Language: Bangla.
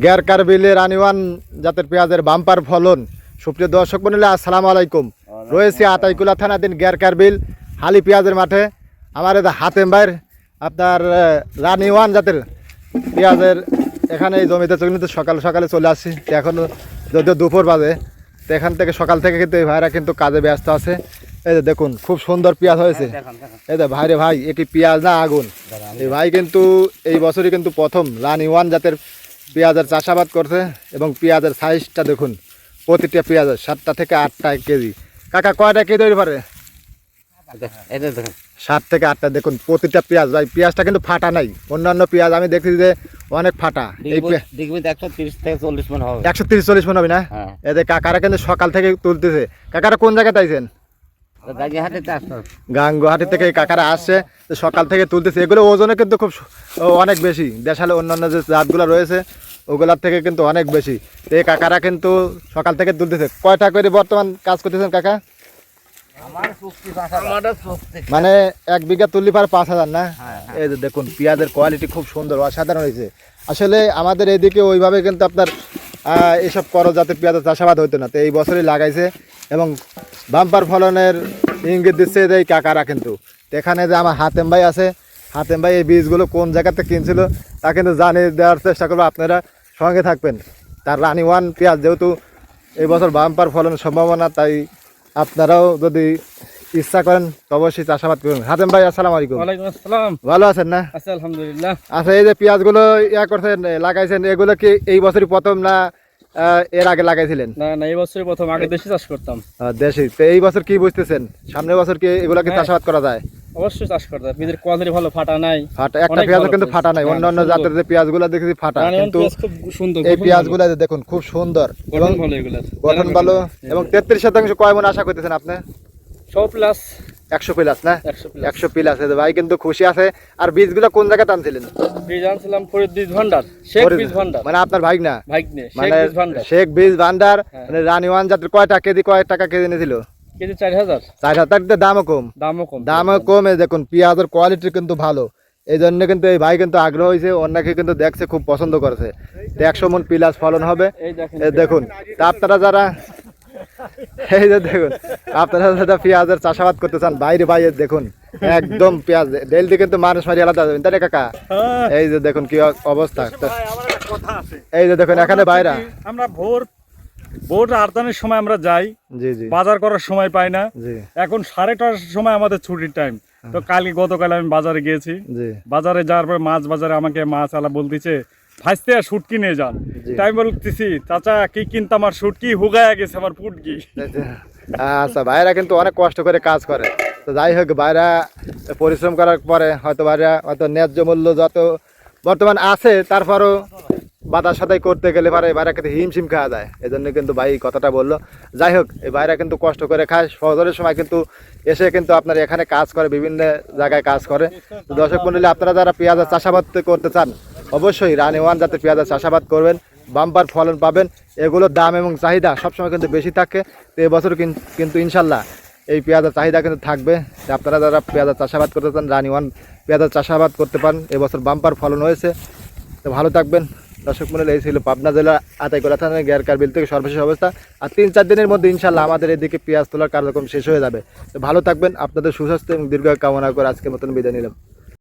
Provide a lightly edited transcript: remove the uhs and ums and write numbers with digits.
গ্যার কারবিলের রানিওয়ান জাতের পেঁয়াজের বাম্পার ফলন। সুপ্রিয় দর্শক মণ্ডলী, আসসালামু আলাইকুম। রয়েছে আতাইকুলা থানাধীন গ্যার কারবিল হালি পেঁয়াজের মাঠে। আমার এটা হাতেম ভাইয়ের আপনার রানিওয়ান জাতের পেঁয়াজের এখানে এই জমিতে কিন্তু সকাল সকালে চলে আসছি। এখন যদিও দুপুর বাজে, তো এখান থেকে সকাল থেকে কিন্তু এই ভাইরা কিন্তু কাজে ব্যস্ত আছে। এই যে দেখুন খুব সুন্দর পেঁয়াজ হয়েছে। এই যে ভাইরে ভাই, এটি পেঁয়াজ না আগুন। এই ভাই কিন্তু এই বছরই কিন্তু প্রথম রানিওয়ান জাতের পেঁয়াজের চাষাবাদ করছে এবং পেঁয়াজের সাইজটা দেখুন, প্রতিটা পেঁয়াজের 7টা থেকে 8টা কেজি। কাকা কয়টা কেজি তৈরি পারে? 7 থেকে 8টা। দেখুন প্রতিটা পেঁয়াজ, ভাই পেঁয়াজটা কিন্তু ফাটা নাই। অন্যান্য পেঁয়াজ আমি দেখছি যে অনেক ফাটা। এই 130-40 মন হবে না? এদের কাকারা কিন্তু সকাল থেকে তুলতেছে। কাকারা কোন জায়গায় তাইছেন? গাঙ্গুহাটি থেকে কাকারা আসছে, সকাল থেকে তুলতেছে। এগুলো ওজনে কিন্তু খুব অনেক বেশি, দেশালে অন্যান্য যে জাতগুলো রয়েছে ওগুলার থেকে কিন্তু অনেক বেশি। তো এই কাকারা কিন্তু সকাল থেকে তুলতেছে। কয়টা করে বর্তমান কাজ করতেছেন কাকা? মানে 1 বিঘা তুললি পারে 5,000 না? এই যে দেখুন পেঁয়াজের কোয়ালিটি খুব সুন্দর, অসাধারণ হয়েছে। আসলে আমাদের এইদিকে ওইভাবে কিন্তু আপনার এইসব করজ জাতের পেঁয়াজের চাষাবাদ হইতো না, তো এই বছরই লাগাইছে এবং বাম্পার ফলনের ইঙ্গিত দিচ্ছে যে এই কাকারা কিন্তু। এখানে যে আমার হাতেম ভাই আছে, হাতেম ভাই এই বীজগুলো কোন জায়গাতে কিনছিল তা কিন্তু জানিয়ে দেওয়ার চেষ্টা করবো। আপনারা সঙ্গে থাকবেন। তার রানিওয়ান পেঁয়াজ যেহেতু এই বছর বাম্পার ফলনের সম্ভাবনা, তাই আপনারাও যদি ইচ্ছা করেন তো অবশ্যই চাষাবাদ করুন। হাতেম ভাই আসসালামু আলাইকুম। ওয়ালাইকুম আসসালাম। ভালো আছেন না? আচ্ছা, আলহামদুলিল্লাহ। আচ্ছা, এই যে পেঁয়াজগুলো করছেন, লাগাইছেন, এগুলো কি এই বছরই প্রথম না এর আগে লাগাইছিলেন? না না, এই বছরই প্রথম। আগে দেশি চাষ করতাম। দেশি। তো এই বছর কি বুঝতেছেন, সামনের বছর কি এগুলাকে চাষাবাদ করা যায়? অবশ্যই চাষ করতে হবে। বীজের কোয়ালিটি ভালো, ফাটা নাই। ফাটা একটা পেঁয়াজ কিন্তু ফাটা নাই। অন্যান্য জাতের যে পেঁয়াজগুলো দেখেছি ফাটা, কিন্তু খুব সুন্দর এই পেঁয়াজগুলো দেখুন খুব সুন্দর এবং গঠন ভালো। এগুলা গঠন ভালো এবং 33% কয় মণ আশা করতেছেন আপনি? 100 প্লাস। 100 প্লাস না? 100 প্লাস। ভাই কিন্তু খুশি আছে। আর বীজগুলো কোন জায়গায় টানছিলেন? বীজ আনছিলাম ফরিদ বীজ ভান্ডার, শেখ বীজ ভান্ডার। মানে আপনার ভাই না? ভাগ্নে, শেখ মানে বীজ ভান্ডার। শেখ বীজ ভান্ডার। মানে রানিওয়ান জাতের কয় টাকা কেজি নিয়েছিল? কেজি 4,000। 4,000। দামও কম। দামও কম। দেখুন পেঁয়াজের কোয়ালিটি কিন্তু ভালো, এই জন্য কিন্তু এই ভাই কিন্তু আগ্রহ হয়েছে, অনেকে কিন্তু দেখছে, খুব পছন্দ করেছে। 100 মণ প্লাস ফলন হবে। এই দেখুন। তা আপনারা যারা এই যে দেখুন, আপনারা যারা পেঁয়াজের চাষাবাদ করতে চান, বাইরে দেখুন একদম পেঁয়াজ ডেলদি কিন্তু মানুষ মারি আলাদা যাবেন, তাই না কাকা? এই যে দেখুন কি অবস্থা। এই যে দেখুন এখানে বাইরা আমরা ভোর 8টার সময় আমরা যাই, বাজার করার সময় পাই না। এখন 8:30টার সময় আমাদের ছুটির টাইম। তো গতকাল আমি বাজারে গিয়েছি। বাজারে যাওয়ার পর মাছ বাজারে আমাকে মাছ আলা বলতেছে, ভাজতে আর শুটকি নিয়ে যান। টাইম বলতেছি, চাচা কি কিনতে, আমার শুটকি হুগায়া গেছে, আমার পুটকি। আচ্ছা, ভাইরা কিন্তু অনেক কষ্ট করে কাজ করে। তো যাই হোক, ভাইরা পরিশ্রম করার পরে হয়তো ভাইরা হয়তো ন্যায্য মূল্য যত বর্তমান আছে, তারপরও বাজার সাদাই করতে গেলে পারে বাইরে কিন্তু হিমশিম খাওয়া যায়। এই জন্য কিন্তু ভাই কথাটা বললো। যাই হোক, এই বাইরে কিন্তু কষ্ট করে খায়। সহজের সময় কিন্তু এসে কিন্তু আপনার এখানে কাজ করে, বিভিন্ন জায়গায় কাজ করে। তো দর্শক মণ্ডলী, আপনারা যারা পেঁয়াজের চাষাবাদ করতে চান অবশ্যই রানিওয়ান জাতের পেঁয়াজের চাষাবাদ করবেন, বাম্পার ফলন পাবেন। এগুলোর দাম এবং চাহিদা সবসময় কিন্তু বেশি থাকে। তো এবছর কিন্তু ইনশাল্লাহ এই পেঁয়াজের চাহিদা কিন্তু থাকবে। আপনারা যারা পেঁয়াজের চাষাবাদ করতে চান রানিওয়ান পেঁয়াজের চাষাবাদ করতে পারেন। এবছর বাম্পার ফলন হয়েছে। তো ভালো থাকবেন দর্শক মণ্ডলী। এই ছিল পাবনা জেলা আতাইকুলা থানার গ্যার কারবিল থেকে সর্বশেষ অবস্থা। আর 3-4 দিনের মধ্যে ইনশাল্লাহ আমাদের এদিকে পেঁয়াজ তোলার কার্যক্রম শেষ হয়ে যাবে। তো ভালো থাকবেন, আপনাদের সুস্বাস্থ্য এবং দীর্ঘ কামনা করে আজকের মতন বিদায় নিলাম।